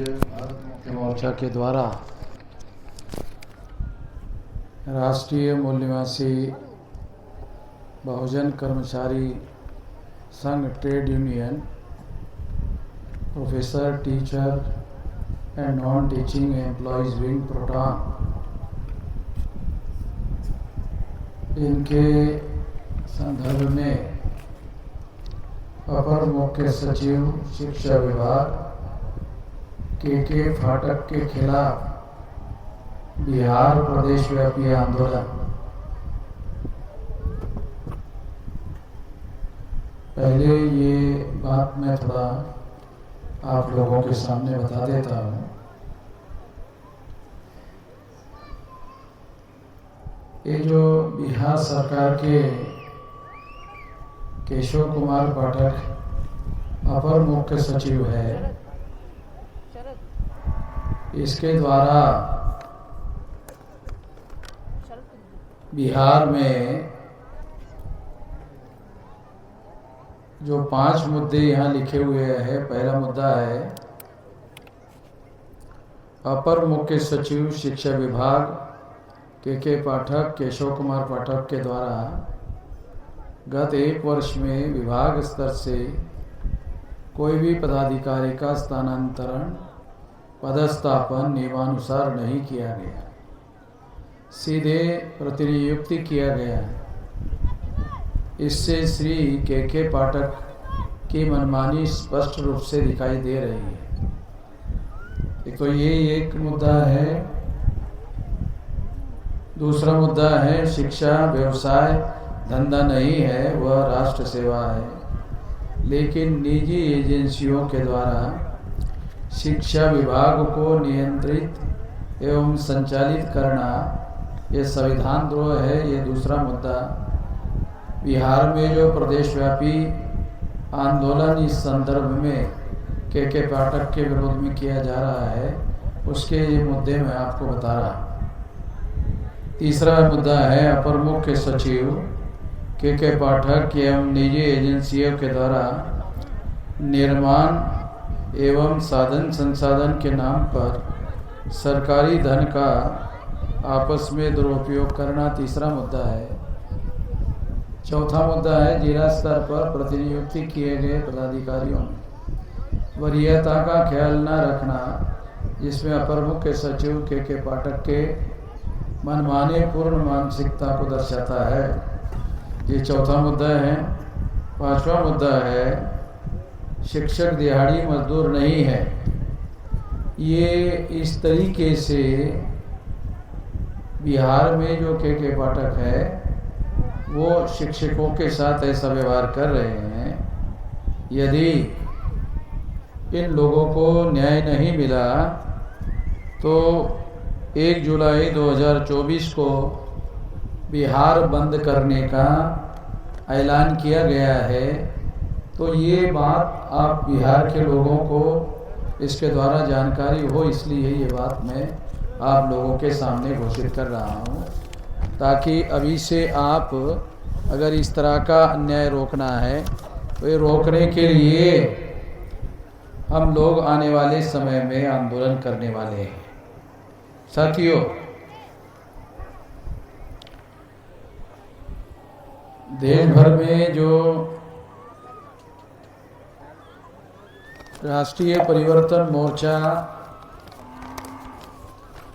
भारत मुक्ति मोर्चा के द्वारा राष्ट्रीय मूल निवासी Bahujan Karmachari Sangh trade union professor teacher and non teaching employees wing प्रोटाम इनके संदर्भ में अपर मुख्य सचिव शिक्षा विभाग के फाटक के खिलाफ बिहार प्रदेश व्यापी आंदोलन। पहले ये बात मैं थोड़ा आप लोगों के सामने बता देता हूँ। ये जो बिहार सरकार के केशव कुमार पाठक अपर मुख्य सचिव है, इसके द्वारा बिहार में जो 5 मुद्दे यहाँ लिखे हुए हैं। पहला मुद्दा है अपर मुख्य सचिव शिक्षा विभाग के पाठक केशव कुमार पाठक के द्वारा गत 1 वर्ष में विभाग स्तर से कोई भी पदाधिकारी का स्थानांतरण पदस्थापन नियमानुसार नहीं किया गया, सीधे प्रतिनियुक्ति किया गया। इससे श्री के पाठक की मनमानी स्पष्ट रूप से दिखाई दे रही है। एक तो ये एक मुद्दा है। दूसरा मुद्दा है शिक्षा व्यवसाय धंधा नहीं है, वह राष्ट्र सेवा है, लेकिन निजी एजेंसियों के द्वारा शिक्षा विभाग को नियंत्रित एवं संचालित करना ये संविधान द्रोह है। ये दूसरा मुद्दा। बिहार में जो प्रदेशव्यापी आंदोलन इस संदर्भ में के पाठक के विरोध में किया जा रहा है, उसके ये मुद्दे मैं आपको बता रहा। तीसरा मुद्दा है अपर मुख्य सचिव के पाठक एवं निजी एजेंसियों के द्वारा निर्माण एवं साधन संसाधन के नाम पर सरकारी धन का आपस में दुरुपयोग करना तीसरा मुद्दा है। चौथा मुद्दा है जिला स्तर पर प्रतिनियुक्ति किए गए पदाधिकारियों में वरीयता का ख्याल न रखना, जिसमें अपर मुख्य सचिव के पाठक के मनमाने पूर्ण मानसिकता को दर्शाता है। ये चौथा मुद्दा है। पांचवा मुद्दा है शिक्षक दिहाड़ी मजदूर नहीं है। ये इस तरीके से बिहार में जो के पाठक है वो शिक्षकों के साथ ऐसा व्यवहार कर रहे हैं। यदि इन लोगों को न्याय नहीं मिला तो 1 जुलाई 2024 को बिहार बंद करने का ऐलान किया गया है। तो ये बात आप बिहार के लोगों को इसके द्वारा जानकारी हो, इसलिए ये बात मैं आप लोगों के सामने घोषित कर रहा हूँ, ताकि अभी से आप अगर इस तरह का अन्याय रोकना है तो ये रोकने के लिए हम लोग आने वाले समय में आंदोलन करने वाले हैं। साथियों, देश भर में जो राष्ट्रीय परिवर्तन मोर्चा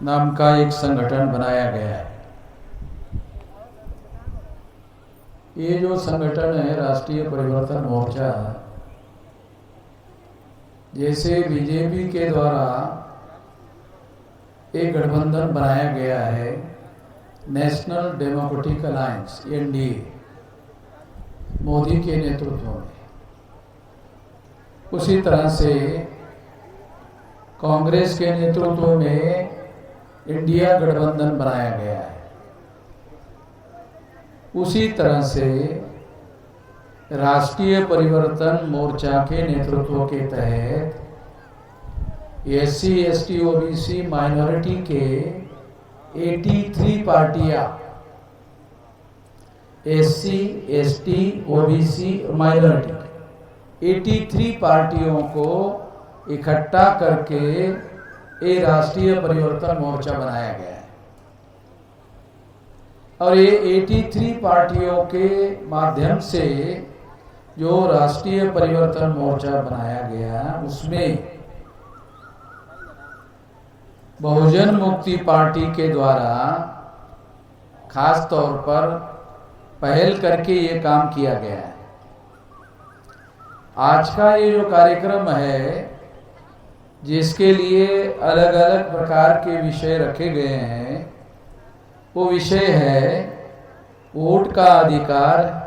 नाम का एक संगठन बनाया गया है। ये जो संगठन है राष्ट्रीय परिवर्तन मोर्चा, जैसे बीजेपी के द्वारा एक गठबंधन बनाया गया है national democratic alliance NDA Modi के नेतृत्व में, उसी तरह से कांग्रेस के नेतृत्व में इंडिया गठबंधन बनाया गया है। उसी तरह से राष्ट्रीय परिवर्तन मोर्चा के नेतृत्व के तहत SC ST OBC माइनॉरिटी के 83 पार्टियां, SC ST OBC माइनॉरिटी 83 पार्टियों को इकट्ठा करके ये राष्ट्रीय परिवर्तन मोर्चा बनाया गया है। और ये 83 पार्टियों के माध्यम से जो राष्ट्रीय परिवर्तन मोर्चा बनाया गया, उसमें बहुजन मुक्ति पार्टी के द्वारा खास तौर पर पहल करके ये काम किया गया है। आज का ये जो कार्यक्रम है, जिसके लिए अलग अलग प्रकार के विषय रखे गए हैं, वो विषय है वोट का अधिकार।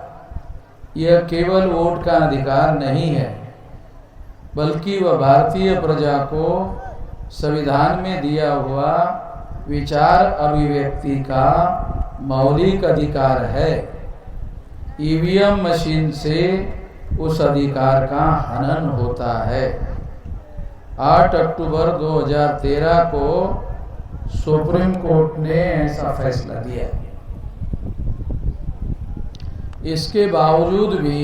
यह केवल वोट का अधिकार नहीं है, बल्कि वह भारतीय प्रजा को संविधान में दिया हुआ विचार अभिव्यक्ति का मौलिक अधिकार है। ईवीएम मशीन से उस अधिकार का हनन होता है। 8 अक्टूबर 2013 को सुप्रीम कोर्ट ने ऐसा फैसला दिया। इसके बावजूद भी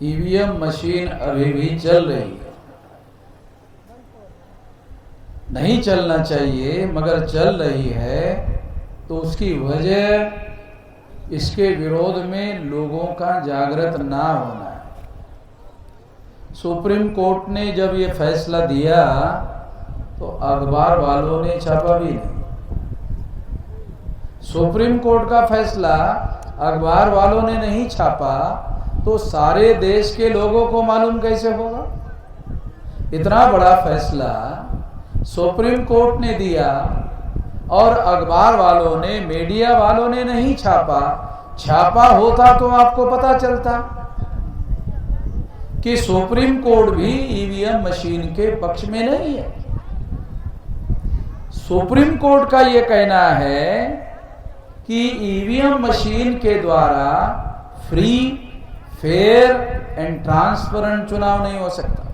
ईवीएम मशीन अभी भी चल रही है। नहीं चलना चाहिए, मगर चल रही है, तो उसकी वजह इसके विरोध में लोगों का जागृत ना होना है। सुप्रीम कोर्ट ने जब ये फैसला दिया तो अखबार वालों ने छापा भी नहीं। सुप्रीम कोर्ट का फैसला अखबार वालों ने नहीं छापा तो सारे देश के लोगों को मालूम कैसे होगा? इतना बड़ा फैसला सुप्रीम कोर्ट ने दिया और अखबार वालों ने, मीडिया वालों ने नहीं छापा। छापा होता तो आपको पता चलता कि सुप्रीम कोर्ट भी ईवीएम मशीन के पक्ष में नहीं है। सुप्रीम कोर्ट का यह कहना है कि ईवीएम मशीन के द्वारा फ्री, फेयर एंड ट्रांसपेरेंट चुनाव नहीं हो सकता।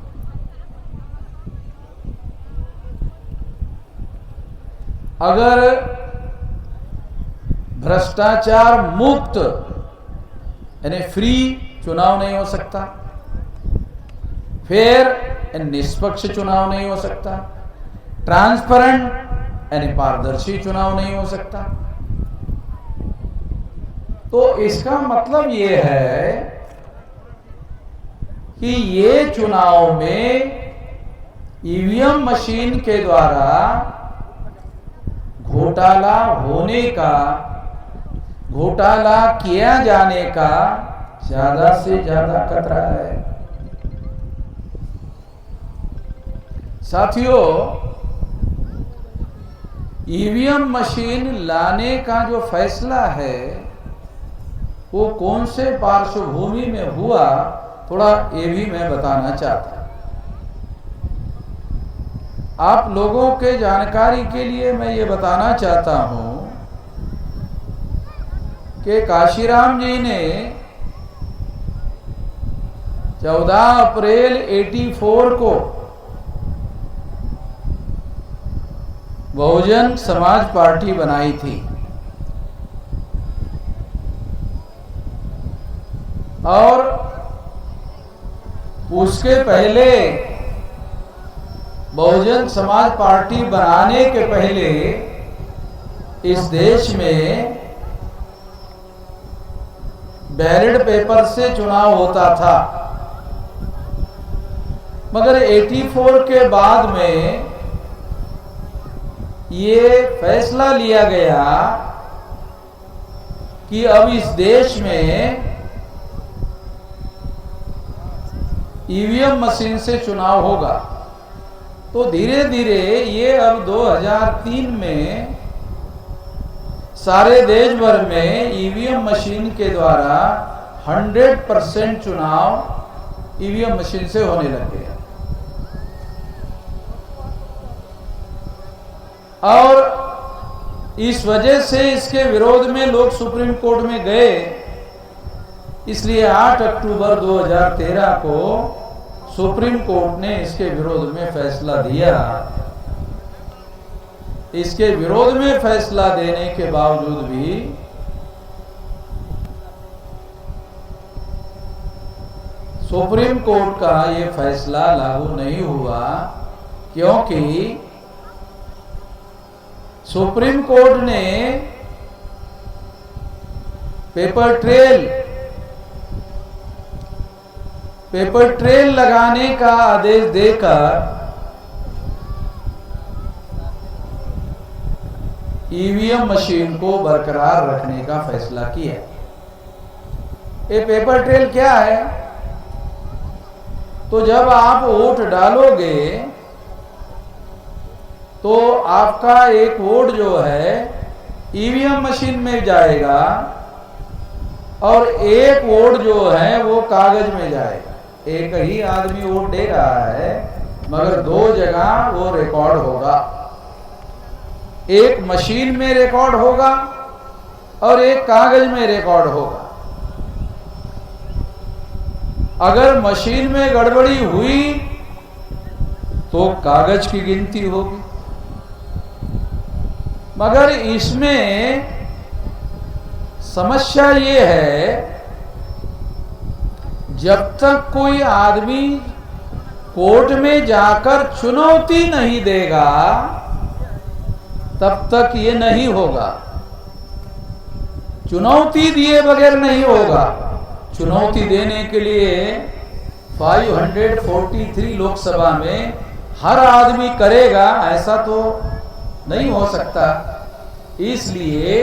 अगर भ्रष्टाचार मुक्त यानी फ्री चुनाव नहीं हो सकता, फेयर एंड निष्पक्ष चुनाव नहीं हो सकता, ट्रांसपेरेंट यानी पारदर्शी चुनाव नहीं हो सकता, तो इसका मतलब ये है कि ये चुनाव में ईवीएम मशीन के द्वारा घोटाला होने का, घोटाला किया जाने का ज्यादा से ज्यादा खतरा है। साथियों, ईवीएम मशीन लाने का जो फैसला है वो कौन से पार्श्वभूमि में हुआ, थोड़ा ये भी मैं बताना चाहता हूं। आप लोगों के जानकारी के लिए मैं ये बताना चाहता हूं कि काशीराम जी ने 14 अप्रैल 84 को बहुजन समाज पार्टी बनाई थी और उसके पहले बहुजन समाज पार्टी बनाने के पहले इस देश में बैलेट पेपर से चुनाव होता था, मगर 84 के बाद में ये फैसला लिया गया कि अब इस देश में ईवीएम मशीन से चुनाव होगा। तो धीरे धीरे ये अब 2003 में सारे देश भर में ईवीएम मशीन के द्वारा 100% चुनाव ईवीएम मशीन से होने लग गया। और इस वजह से इसके विरोध में लोग सुप्रीम कोर्ट में गए। इसलिए 8 अक्टूबर 2013 को सुप्रीम कोर्ट ने इसके विरोध में फैसला दिया। इसके विरोध में फैसला देने के बावजूद भी सुप्रीम कोर्ट का ये फैसला लागू नहीं हुआ, क्योंकि सुप्रीम कोर्ट ने पेपर ट्रेल लगाने का आदेश देकर ईवीएम मशीन को बरकरार रखने का फैसला किया। ये पेपर ट्रेल क्या है? तो जब आप वोट डालोगे तो आपका एक वोट जो है ईवीएम मशीन में जाएगा और एक वोट जो है वो कागज में जाएगा। एक ही आदमी वोट दे रहा है मगर दो जगह वो रिकॉर्ड होगा, एक मशीन में रिकॉर्ड होगा और एक कागज में रिकॉर्ड होगा। अगर मशीन में गड़बड़ी हुई तो कागज की गिनती होगी, मगर इसमें समस्या ये है, जब तक कोई आदमी कोर्ट में जाकर चुनौती नहीं देगा तब तक ये नहीं होगा। चुनौती दिए बगैर नहीं होगा। चुनौती देने के लिए 543 लोकसभा में हर आदमी करेगा ऐसा तो नहीं हो सकता। इसलिए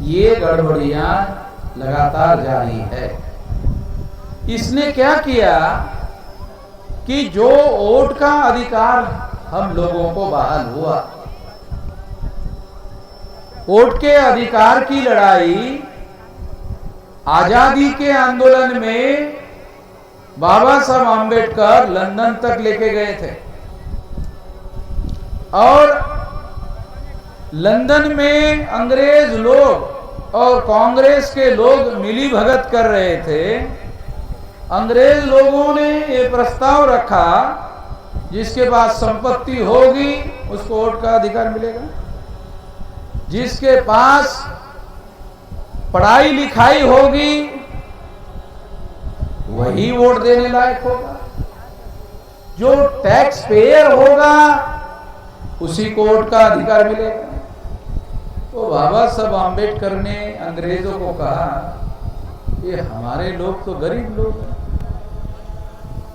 ये गड़बड़ियां लगातार जारी है। इसने क्या किया कि जो वोट का अधिकार हम लोगों को बहाल हुआ, वोट के अधिकार की लड़ाई आजादी के आंदोलन में बाबा साहब आम्बेडकर लंदन तक लेके गए थे और लंदन में अंग्रेज लोग और कांग्रेस के लोग मिली भगत कर रहे थे। अंग्रेज लोगों ने ये प्रस्ताव रखा, जिसके पास संपत्ति होगी उसको वोट का अधिकार मिलेगा, जिसके पास पढ़ाई लिखाई होगी वही वोट देने लायक होगा, जो टैक्स पेयर होगा उसी को वोट का अधिकार मिलेगा। तो बाबा साहब आम्बेडकर ने अंग्रेजों को कहा, ये हमारे लोग तो गरीब लोग हैं,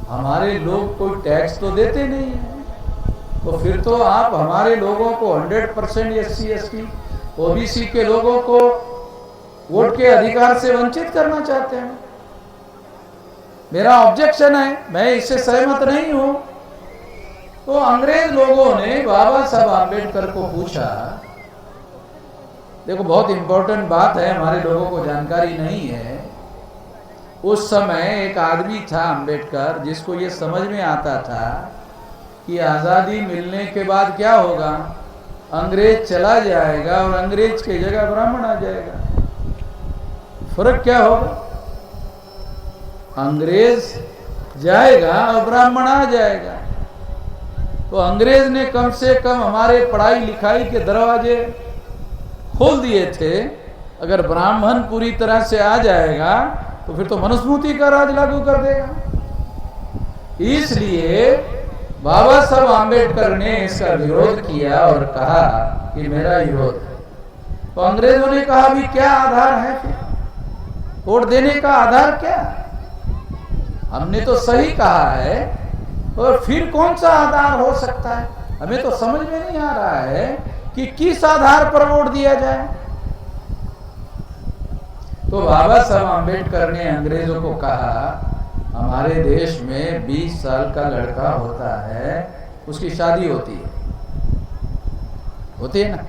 हमारे लोग कोई टैक्स तो देते नहीं है, तो फिर तो आप हमारे लोगों को 100% SC ST OBC के लोगों को वोट के अधिकार से वंचित करना चाहते हैं। मेरा ऑब्जेक्शन है, मैं इससे सहमत नहीं हूं। तो अंग्रेज लोगों ने बाबा साहब आम्बेडकर को पूछा, देखो बहुत इंपॉर्टेंट बात है, हमारे लोगों को जानकारी नहीं है। उस समय एक आदमी था आम्बेडकर, जिसको ये समझ में आता था कि आजादी मिलने के बाद क्या होगा, अंग्रेज चला जाएगा और अंग्रेज की जगह ब्राह्मण आ जाएगा। फर्क क्या होगा, अंग्रेज जाएगा और ब्राह्मण आ जाएगा। तो अंग्रेज ने कम से कम हमारे पढ़ाई लिखाई के दरवाजे खोल दिए थे। अगर ब्राह्मण पूरी तरह से आ जाएगा तो फिर तो मनुस्मृति का राज लागू कर देगा। इसलिए बाबा साहब आम्बेडकर ने इसका विरोध किया और कहा कि मेरा विरोध है। तो अंग्रेजों ने कहा भी क्या आधार है, फिर वोट देने का आधार क्या? हमने तो सही कहा है और फिर कौन सा आधार हो सकता है? हमें तो समझ में नहीं आ रहा है कि किस आधार पर वोट दिया जाए। तो बाबा साहब आम्बेडकर ने अंग्रेजों को कहा, हमारे देश में 20 साल का लड़का होता है, उसकी शादी होती है ना,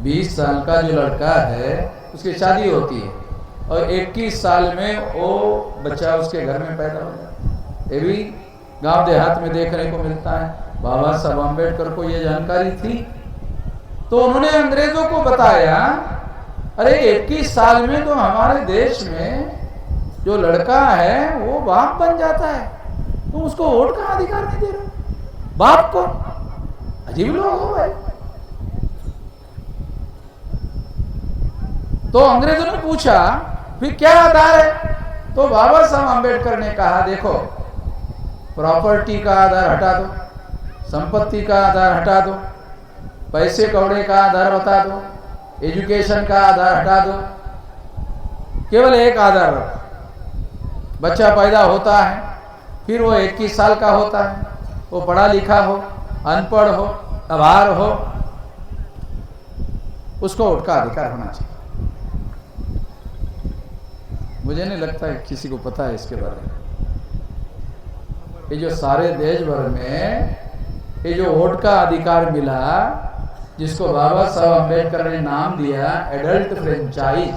20 साल का जो लड़का है उसकी शादी होती है और 21 साल में वो बच्चा उसके घर में पैदा हो जाता है। ये भी गांव देहात में देखने को मिलता है। बाबा साहब आम्बेडकर को ये जानकारी थी, तो उन्होंने अंग्रेजों को बताया, अरे 21 साल में तो हमारे देश में जो लड़का है वो बाप बन जाता है, तुम उसको वोट का अधिकार नहीं दे रहे बाप को। अजीब लोग हो भाई। तो अंग्रेजों ने पूछा फिर क्या आधार है? तो बाबा साहब आम्बेडकर ने कहा देखो, प्रॉपर्टी का आधार हटा दो, संपत्ति का आधार हटा दो, पैसे कौड़े का आधार बता दो, एजुकेशन का आधार हटा दो, केवल एक आधार रखो। बच्चा पैदा होता है, फिर वो 21 साल का होता है, वो पढ़ा लिखा हो, अनपढ़ हो, अभार हो, उसको वोट का अधिकार होना चाहिए। मुझे नहीं लगता है किसी को पता है इसके बारे में। ये जो सारे देश भर में ये जो वोट का अधिकार मिला, जिसको बाबा साहब अम्बेडकर ने नाम दिया एडल्ट फ्रेंचाइज।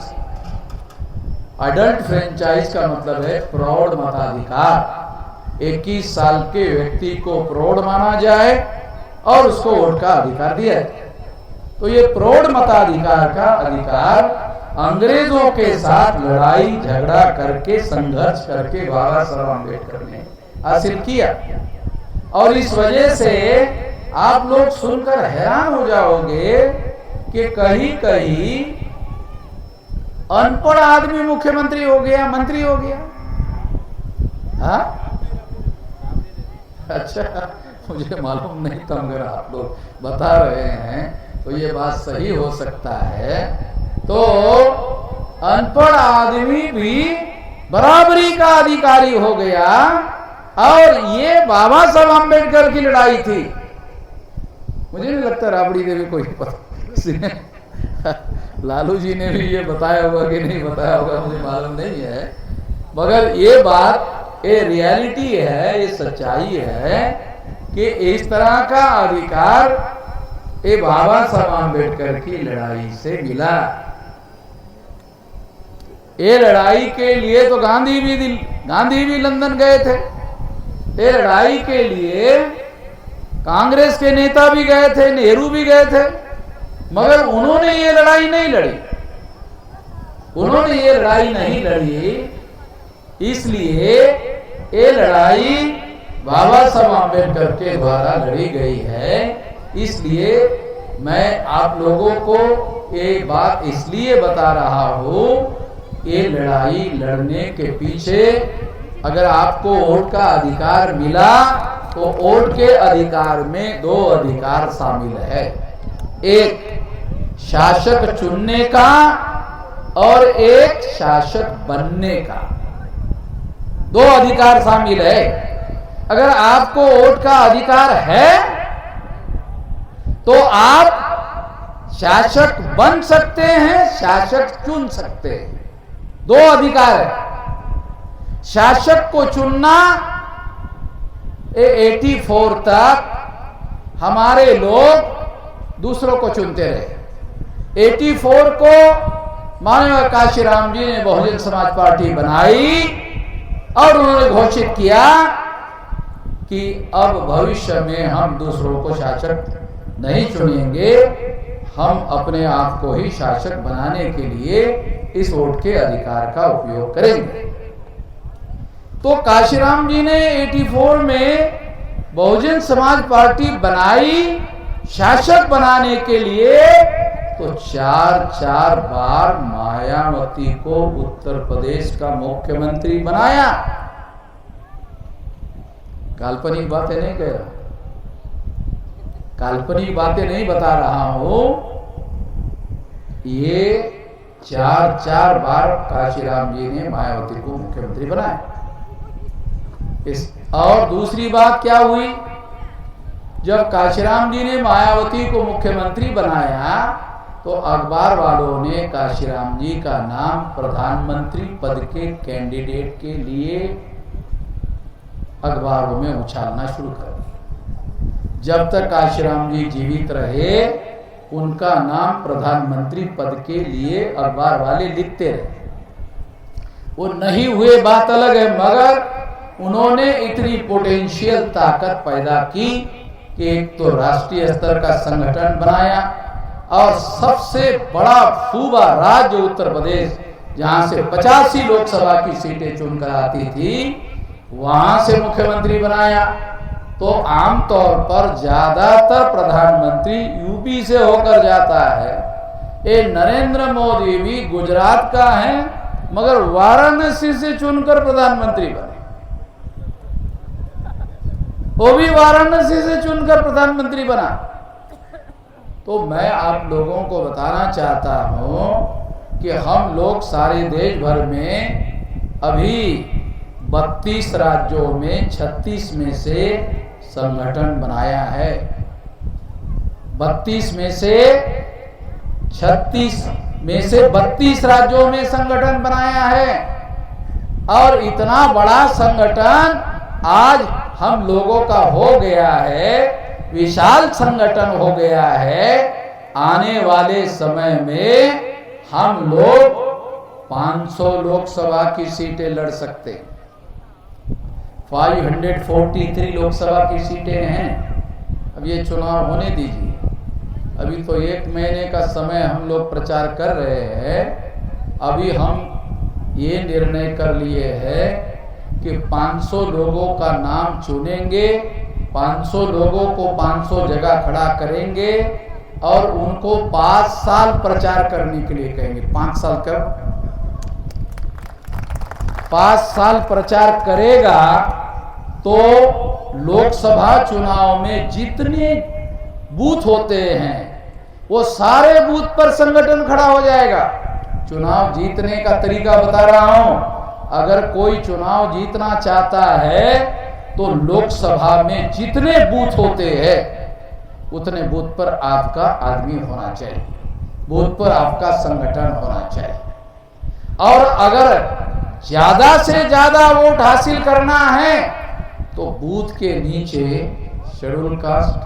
एडल्ट फ्रेंचाइज का मतलब है प्रौढ़ मताधिकार। 21 साल के व्यक्ति को प्रौढ़ माना जाए और उसको वोट का अधिकार दिया है। तो ये प्रौढ़ मताधिकार का अधिकार अंग्रेजों के साथ लड़ाई झगड़ा करके, संघर्ष करके बाबा साहब अम्बेडकर ने हासिल किया। और इस वजह से आप लोग सुनकर हैरान हो जाओगे कि कहीं कहीं अनपढ़ आदमी मुख्यमंत्री हो गया, मंत्री हो गया। हाँ, अच्छा, मुझे मालूम नहीं था, मगर आप लोग बता रहे हैं तो ये बात सही हो सकता है। तो अनपढ़ आदमी भी बराबरी का अधिकारी हो गया। और ये बाबा साहब अम्बेडकर की लड़ाई थी। मुझे नहीं लगता राबड़ी देवी को पता, लालू जी ने भी ये बताया होगा कि नहीं बताया होगा, मुझे मालूम नहीं है, मगर ये बात, ये रियलिटी है, ये सच्चाई है कि इस तरह का अधिकार ये बाबा साहब अम्बेडकर की लड़ाई से मिला। ये लड़ाई के लिए तो गांधी भी लंदन गए थे। ये लड़ाई के लिए कांग्रेस के नेता भी गए थे, नेहरू भी गए थे, मगर उन्होंने ये लड़ाई नहीं लड़ी। उन्होंने ये लड़ाई नहीं लड़ी, इसलिए ये लड़ाई बाबा साहब अम्बेडकर के द्वारा लड़ी गई है। इसलिए मैं आप लोगों को ये बात इसलिए बता रहा हूं, ये लड़ाई लड़ने के पीछे अगर आपको वोट का अधिकार मिला तो वोट के अधिकार में 2 अधिकार शामिल है। एक शासक चुनने का और एक शासक बनने का, 2 अधिकार शामिल है। अगर आपको वोट का अधिकार है तो आप शासक बन सकते हैं, शासक चुन सकते हैं। 2 अधिकार है। शासक को चुनना 84 तक हमारे लोग दूसरों को चुनते रहे। 84 को माननीय काशीराम जी ने बहुजन समाज पार्टी बनाई और उन्होंने घोषित किया कि अब भविष्य में हम दूसरों को शासक नहीं चुनेंगे, हम अपने आप को ही शासक बनाने के लिए इस वोट के अधिकार का उपयोग करेंगे। तो काशीराम जी ने 84 में बहुजन समाज पार्टी बनाई शासक बनाने के लिए, तो 4 बार मायावती को उत्तर प्रदेश का मुख्यमंत्री बनाया। काल्पनिक बातें नहीं कह रहा, काल्पनिक बातें नहीं बता रहा हूं। ये 4 बार काशीराम जी ने मायावती को मुख्यमंत्री बनाया। और दूसरी बात क्या हुई, जब काशीराम जी ने मायावती को मुख्यमंत्री बनाया तो अखबार वालों ने काशीराम जी का नाम प्रधानमंत्री पद के कैंडिडेट के लिए अखबारों में उछालना शुरू कर दिया। जब तक काशीराम जी जीवित रहे उनका नाम प्रधानमंत्री पद के लिए अखबार वाले लिखते रहे। वो नहीं हुए बात अलग है, मगर उन्होंने इतनी पोटेंशियल ताकत पैदा की कि एक तो राष्ट्रीय स्तर का संगठन बनाया और सबसे बड़ा सूबा राज्य उत्तर प्रदेश, जहां से 85 लोकसभा की सीटें चुनकर आती थी, वहां से मुख्यमंत्री बनाया। तो आमतौर पर ज्यादातर प्रधानमंत्री यूपी से होकर जाता है। ये नरेंद्र मोदी भी गुजरात का है, मगर वाराणसी से चुनकर प्रधानमंत्री बने, वो भी वाराणसी से चुनकर प्रधानमंत्री बना। तो मैं आप लोगों को बताना चाहता हूं कि हम लोग सारे देश भर में अभी 32 राज्यों में 36 में से संगठन बनाया है। 32 में से 36 में से 32 राज्यों में संगठन बनाया है। और इतना बड़ा संगठन आज हम लोगों का हो गया है, विशाल संगठन हो गया है। आने वाले समय में हम लोग 500 लोकसभा की सीटें लड़ सकते हैं। 543 लोकसभा की सीटें हैं। अब ये चुनाव होने दीजिए, अभी तो 1 महीने का समय हम लोग प्रचार कर रहे हैं। अभी हम ये निर्णय कर लिए हैं कि 500 लोगों का नाम चुनेंगे, 500 लोगों को 500 जगह खड़ा करेंगे और उनको 5 साल प्रचार करने के लिए कहेंगे। 5 साल कब? 5 साल प्रचार करेगा तो लोकसभा चुनाव में जितने बूथ होते हैं वो सारे बूथ पर संगठन खड़ा हो जाएगा। चुनाव जीतने का तरीका बता रहा हूं। अगर कोई चुनाव जीतना चाहता है तो लोकसभा में जितने बूथ होते हैं उतने बूथ पर आपका आदमी होना चाहिए, बूथ पर आपका संगठन होना चाहिए। और अगर ज्यादा से ज्यादा वोट हासिल करना है तो बूथ के नीचे schedule caste,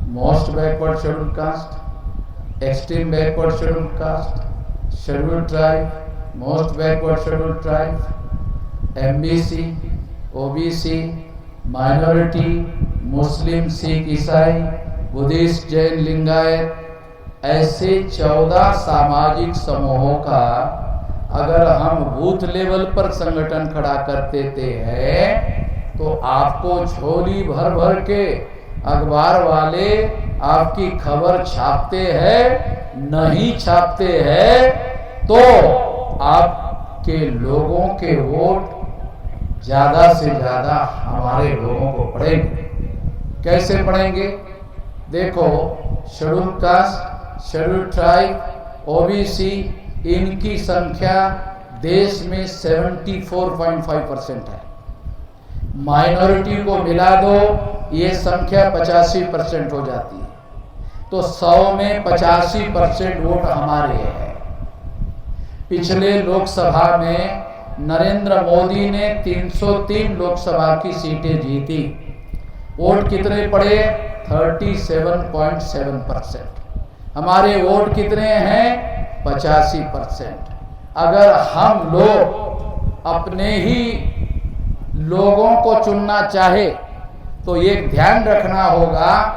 most backward schedule caste, extreme backward schedule caste, schedule tribe, most backward schedule tribe, MBC, OBC, minority, Muslim, Sikh, ईसाई, बुद्धिस्ट, जैन, लिंगायत, ऐसे 14 सामाजिक समूहों का अगर हम बूथ लेवल पर संगठन खड़ा कर देते हैं तो आपको झोली भर भर के अखबार वाले आपकी खबर छापते हैं। नहीं छापते हैं तो आपके लोगों के वोट ज्यादा से ज्यादा हमारे लोगों को पड़ेंगे। कैसे पड़ेंगे? देखो, schedule caste, schedule tribe, OBC, इनकी संख्या देश में 74.5% है। माइनॉरिटी को मिला दो, ये संख्या 85% हो जाती है। तो 100 में 85% वोट हमारे हैं। पिछले लोकसभा में नरेंद्र मोदी ने 303 लोकसभा की सीटें जीती। वोट कितने पड़े? 37.7%। हमारे वोट कितने हैं? 85%। अगर हम लोग अपने ही लोगों को चुनना चाहे तो ये ध्यान रखना होगा,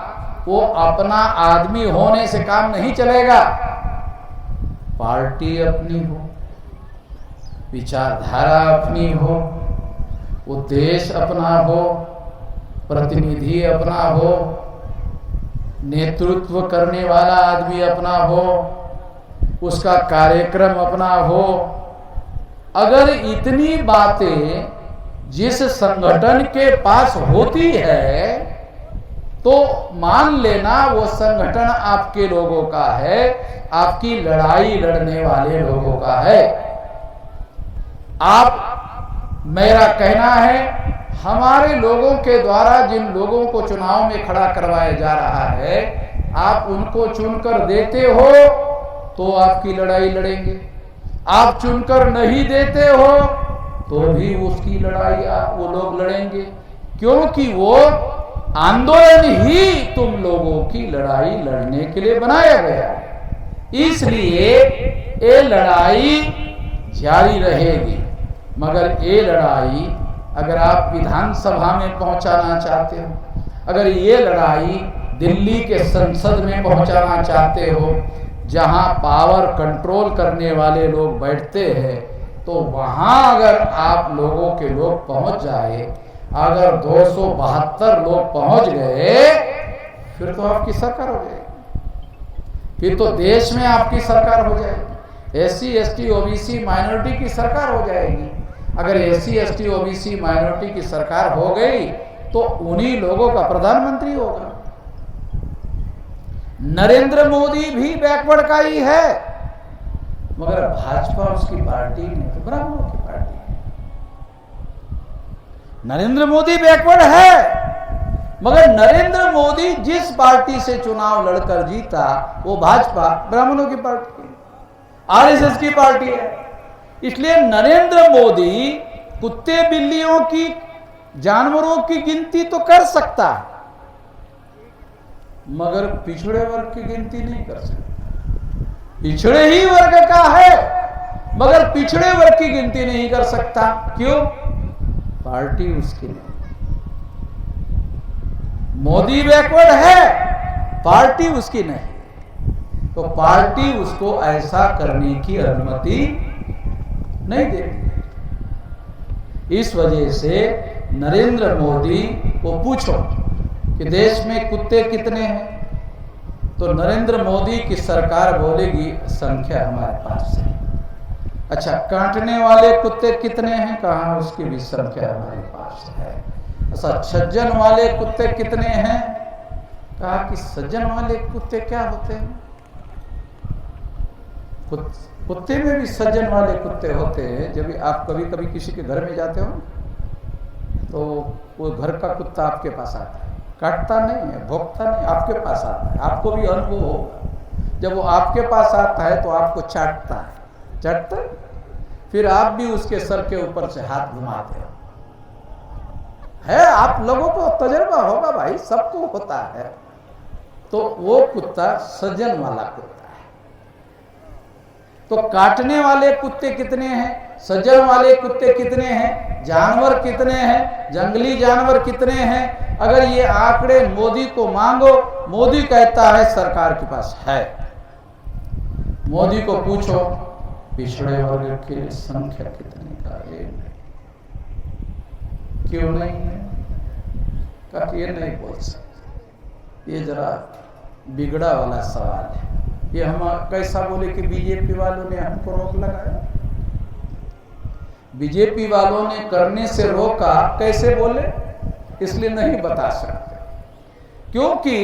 वो अपना आदमी होने से काम नहीं चलेगा। पार्टी अपनी हो, विचारधारा अपनी हो, उद्देश्य अपना हो, प्रतिनिधि अपना हो, नेतृत्व करने वाला आदमी अपना हो, उसका कार्यक्रम अपना हो। अगर इतनी बातें जिस संगठन के पास होती है तो मान लेना वो संगठन आपके लोगों का है, आपकी लड़ाई लड़ने वाले लोगों का है। मेरा कहना है, हमारे लोगों के द्वारा जिन लोगों को चुनाव में खड़ा करवाया जा रहा है, आप उनको चुनकर देते हो तो आपकी लड़ाई लड़ेंगे। आप चुनकर नहीं देते हो तो भी उसकी लड़ाई वो लोग लड़ेंगे, क्योंकि वो आंदोलन ही तुम लोगों की लड़ाई लड़ने के लिए बनाया गया है। इसलिए ये लड़ाई जारी रहेगी। मगर ये लड़ाई अगर आप विधानसभा में पहुंचाना चाहते हो, अगर ये लड़ाई दिल्ली के संसद में पहुंचाना चाहते हो, जहां पावर कंट्रोल करने वाले लोग बैठते हैं, तो वहां अगर आप लोगों के लोग पहुंच जाए, अगर 272 लोग पहुंच गए, फिर तो आपकी सरकार हो जाएगी, फिर तो देश में आपकी सरकार हो जाएगी। SC ST OBC माइनॉरिटी की सरकार हो जाएगी। अगर SC ST OBC माइनॉरिटी की सरकार हो गई तो उन्हीं लोगों का प्रधानमंत्री होगा। नरेंद्र मोदी भी बैकवर्ड का ही है, मगर भाजपा उसकी पार्टी नहीं, तो ब्राह्मणों की पार्टी है। नरेंद्र मोदी बैकवर्ड है, मगर नरेंद्र मोदी जिस पार्टी से चुनाव लड़कर जीता वो भाजपा ब्राह्मणों की पार्टी है, RSS की पार्टी है। इसलिए नरेंद्र मोदी कुत्ते बिल्लियों की, जानवरों की गिनती तो कर सकता है, मगर पिछड़े वर्ग की गिनती नहीं कर सकता। पिछड़े ही वर्ग का है, मगर पिछड़े वर्ग की गिनती नहीं कर सकता। क्यों? पार्टी उसकी नहीं। मोदी बैकवर्ड है, पार्टी उसकी नहीं, तो पार्टी उसको ऐसा करने की अनुमति नहीं देती। इस वजह से नरेंद्र मोदी को पूछो कि देश में कुत्ते कितने हैं, तो नरेंद्र मोदी की सरकार बोलेगी संख्या हमारे पास है। अच्छा, काटने वाले कुत्ते कितने हैं? कहा उसकी भी संख्या हमारे पास है। अच्छा, सज्जन वाले कुत्ते कितने हैं? कहा कि सज्जन वाले कुत्ते क्या होते हैं? कुत्ते में भी सज्जन वाले कुत्ते होते हैं। जब आप कभी कभी किसी के घर में जाते हो तो वो घर का कुत्ता आपके पास आता है, काटता नहीं है, भौंकता नहीं, आपके पास आता है। आपको भी अनुभव होगा, जब वो आपके पास आता है तो आपको चाटता है, फिर आप भी उसके सर के ऊपर से हाथ घुमाते हो। है, आप लोगों को तजुर्बा होगा भाई, सबको होता है। तो वो कुत्ता सज्जन वाला कुत्ता है। तो काटने वाले कुत्ते कितने हैं, सज्जन वाले कुत्ते कितने हैं, जानवर कितने हैं, जंगली जानवर कितने हैं? अगर ये आंकड़े मोदी को मांगो, मोदी कहता है सरकार के पास है। मोदी को पूछो पिछड़े वर्ग की संख्या कितनी का है, क्यों नहीं है? कहा ये नहीं बोल सकते, ये जरा बिगड़ा वाला सवाल है। ये हम कैसा बोले कि बीजेपी वालों ने हमको रोक लगाया? बीजेपी वालों ने करने से रोका, कैसे बोले? इसलिए नहीं बता सकते, क्योंकि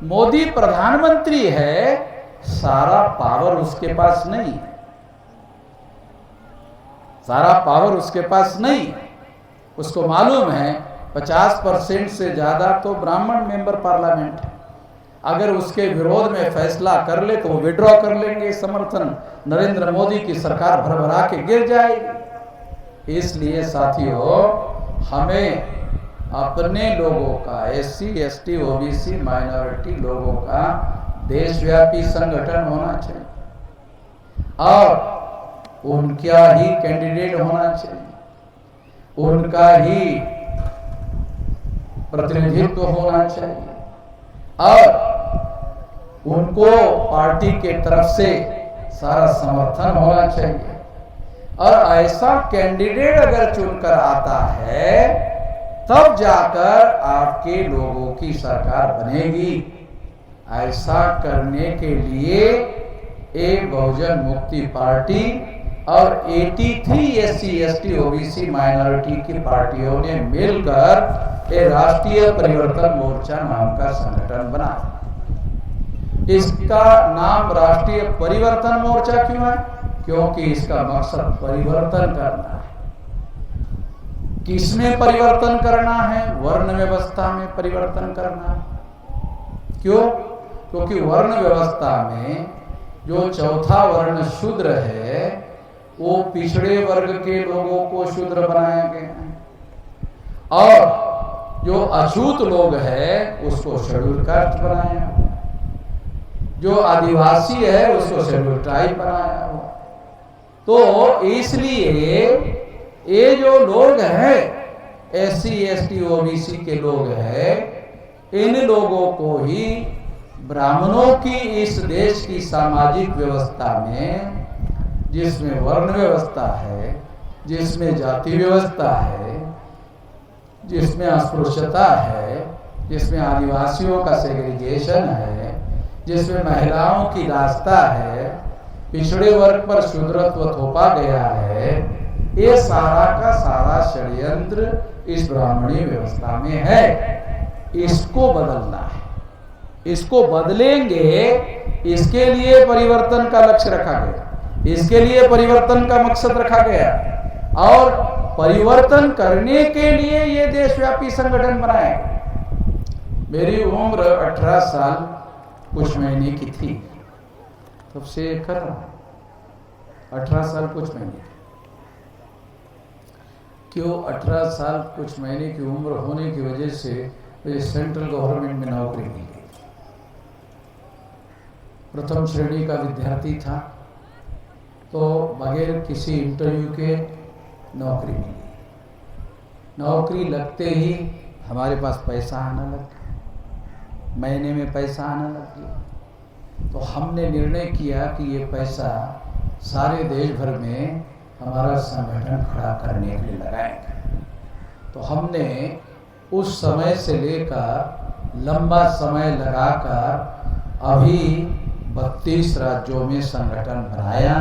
मोदी प्रधानमंत्री है, सारा पावर उसके पास नहीं है, सारा पावर उसके पास नहीं है। उसको मालूम है 50% से ज्यादा तो ब्राह्मण मेंबर पार्लियामेंट है। अगर उसके विरोध में फैसला कर ले तो वो विड्रॉ कर लेंगे, समर्थन नरेंद्र मोदी की सरकार भरभरा के गिर जाएगी। इसलिए साथियों, हमें अपने लोगों का, SC ST OBC माइनॉरिटी लोगों का देशव्यापी संगठन होना चाहिए और उनका ही कैंडिडेट होना चाहिए, उनका ही प्रतिनिधित्व होना चाहिए और उनको पार्टी के तरफ से सारा समर्थन होना चाहिए। और ऐसा कैंडिडेट अगर चुनकर आता है तब जाकर आपके लोगों की सरकार बनेगी। ऐसा करने के लिए एक बहुजन मुक्ति पार्टी और 83 SC ST OBC माइनॉरिटी की पार्टियों ने मिलकर एक राष्ट्रीय परिवर्तन मोर्चा नाम का संगठन बनाया। इसका नाम राष्ट्रीय परिवर्तन मोर्चा क्यों है? क्योंकि इसका मकसद परिवर्तन करना है। किसमें परिवर्तन करना है? वर्ण व्यवस्था में परिवर्तन करना है। क्यों? क्योंकि वर्ण व्यवस्था में जो चौथा वर्ण शूद्र है वो पिछड़े वर्ग के लोगों को शूद्र बनाया गया है और जो अछूत लोग है उसको शेड्यूल कास्ट बनाया, जो आदिवासी है उसको शेड्यूल ट्राइब बनाया हुआ। तो इसलिए ये जो लोग हैं SC ST OBC के लोग हैं, इन लोगों को ही ब्राह्मणों की इस देश की सामाजिक व्यवस्था में, जिसमें वर्ण व्यवस्था है, जिसमें जाति व्यवस्था है, जिसमें अस्पृश्यता है, जिसमें आदिवासियों का सेग्रीगेशन है, जिसमें महिलाओं की दास्ता है, पिछड़े वर्ग पर शूद्रत्व थोपा गया है, ये सारा का सारा षड्यंत्र इस ब्राह्मणी व्यवस्था में है। इसको बदलना है, इसको बदलेंगे, इसके लिए परिवर्तन का लक्ष्य रखा गया, इसके लिए परिवर्तन का मकसद रखा गया और परिवर्तन करने के लिए ये देशव्यापी संगठन बनाया। मेरी उम्र 18 साल कुछ महीने की थी तब से कर रहा हूं, 18 साल कुछ महीने। क्यों 18 साल कुछ महीने की उम्र होने की वजह से मुझे सेंट्रल गवर्नमेंट में नौकरी मिल गई। प्रथम श्रेणी का विद्यार्थी था तो बगैर किसी इंटरव्यू के नौकरी मिली। नौकरी लगते ही हमारे पास पैसा आना लग गया, महीने में पैसा आना लग गया। तो हमने निर्णय किया कि ये पैसा सारे देश भर में हमारा संगठन खड़ा करने के लिए लगाएंगे। तो हमने उस समय से लेकर लंबा समय लगाकर अभी 32 राज्यों में संगठन बनाया,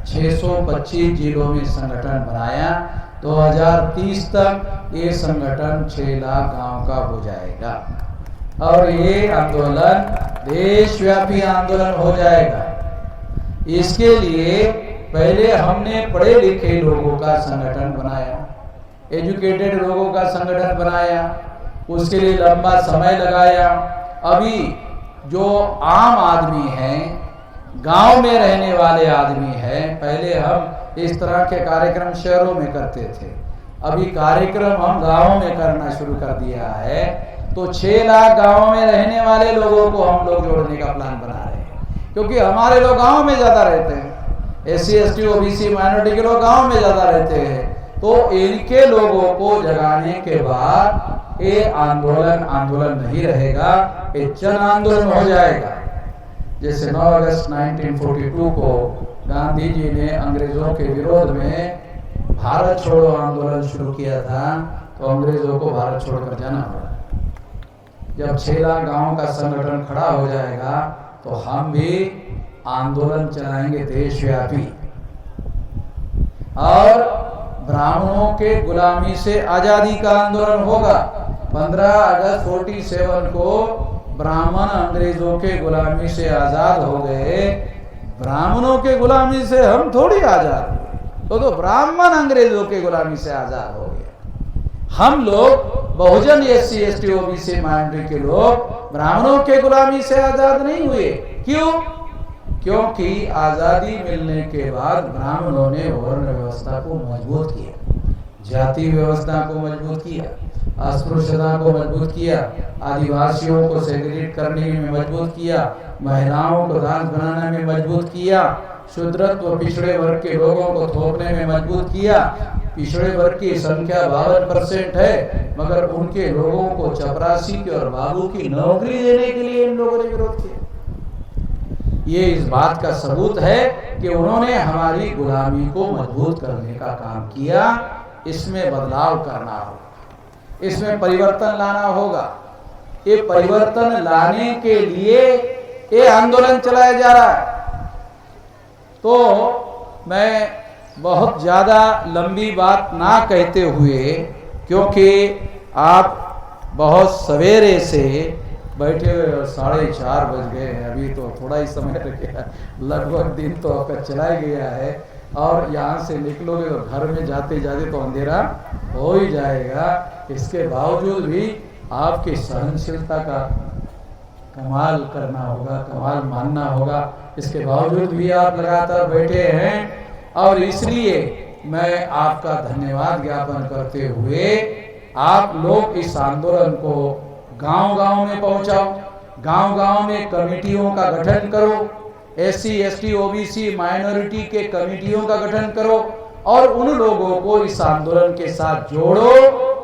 625 जिलों में संगठन बनाया। 2030 तक ये संगठन 6 लाख गांव का हो जाएगा और ये आंदोलन देशव्यापी आंदोलन हो जाएगा। इसके लिए पहले हमने पढ़े लिखे लोगों का संगठन बनाया, एजुकेटेड लोगों का संगठन बनाया, उसके लिए लंबा समय लगाया। अभी जो आम आदमी हैं, गांव में रहने वाले आदमी हैं, पहले हम इस तरह के कार्यक्रम शहरों में करते थे, अभी कार्यक्रम हम गांवों में करना शुरू कर दिया है। तो 6 लाख गांवों में रहने वाले लोगों को हम लोग जोड़ने का प्लान बना रहे हैं, क्योंकि हमारे लोग गांव में ज्यादा रहते हैं, SC ST OBC माइनॉरिटी के लोग गांव में ज्यादा रहते हैं। तो इनके लोगों को जगाने के बाद ये आंदोलन नहीं रहेगा, ये जन आंदोलन हो जाएगा। जैसे 9 अगस्त 1942 को गांधी जी ने अंग्रेजों के विरोध में भारत छोड़ो आंदोलन शुरू किया था, तो अंग्रेजों को भारत छोड़कर जाना पड़ा। जब 6 लाख गांवों का संगठन खड़ा हो जाएगा तो हम भी आंदोलन चलाएंगे देशव्यापी और ब्राह्मणों के गुलामी से आजादी का आंदोलन होगा। 15 अगस्त 47 को ब्राह्मण अंग्रेजों के गुलामी से आजाद हो गए, ब्राह्मणों के गुलामी से हम थोड़ी आजाद हुए, तो ब्राह्मण अंग्रेजों के गुलामी से आजाद हो गए। हम लोग बहुजन SC ST OBC माइनॉरिटी के लोग ब्राह्मणों के गुलामी से आजाद नहीं हुए। क्यों? क्योंकि आजादी मिलने के बाद ब्राह्मणों ने वर्ण व्यवस्था को मजबूत किया, जाति व्यवस्था को मजबूत किया, अस्पृश्यता को मजबूत किया, आदिवासियों को सेग्रीगेट करने में मजबूत किया, महिलाओं को दास बनाने में मजबूत किया, शूद्रत्व पिछड़े वर्ग के लोगों को थोपने में मजबूत किया। पिछड़े वर्ग की संख्या 52% है, मगर उनके लोगों को चपरासी की और बाबू की नौकरी देने के लिए इन लोगों ने विरोध किया। ये इस बात का सबूत है कि उन्होंने हमारी गुलामी को मजबूत करने का काम किया। इसमें बदलाव करना होगा, इसमें परिवर्तन लाना होगा। ये परिवर्तन लाने के लिए ये आंदोलन चलाया जा रहा है। तो मैं बहुत ज़्यादा लंबी बात ना कहते हुए, क्योंकि आप बहुत सवेरे से बैठे हुए और 4:30 बज गए हैं, अभी तो थोड़ा ही समय रह गया, लगभग दिन तो आपका चला गया है और यहाँ से निकलोगे तो घर में जाते जाते तो अंधेरा हो ही जाएगा। इसके बावजूद भी आपकी सहनशीलता का कमाल करना होगा, कमाल मानना होगा। इसके बावजूद भी आप लगातार बैठे हैं और इसलिए मैं आपका धन्यवाद ज्ञापन करते हुए आप लोग इस आंदोलन को गांव-गांव में पहुंचाओ, गांव-गांव में कमेटियों का गठन करो, SC ST OBC माइनॉरिटी के कमेटियों का गठन करो और उन लोगों को इस आंदोलन के साथ जोड़ो,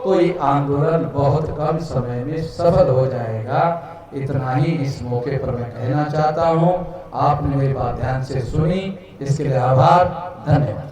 तो ये आंदोलन बहुत कम समय में सफल हो जाएगा। इतना ही इस मौके पर मैं कहना चाहता हूँ। आपने मेरी बात ध्यान से सुनी, इसके लिए आभार, धन्यवाद।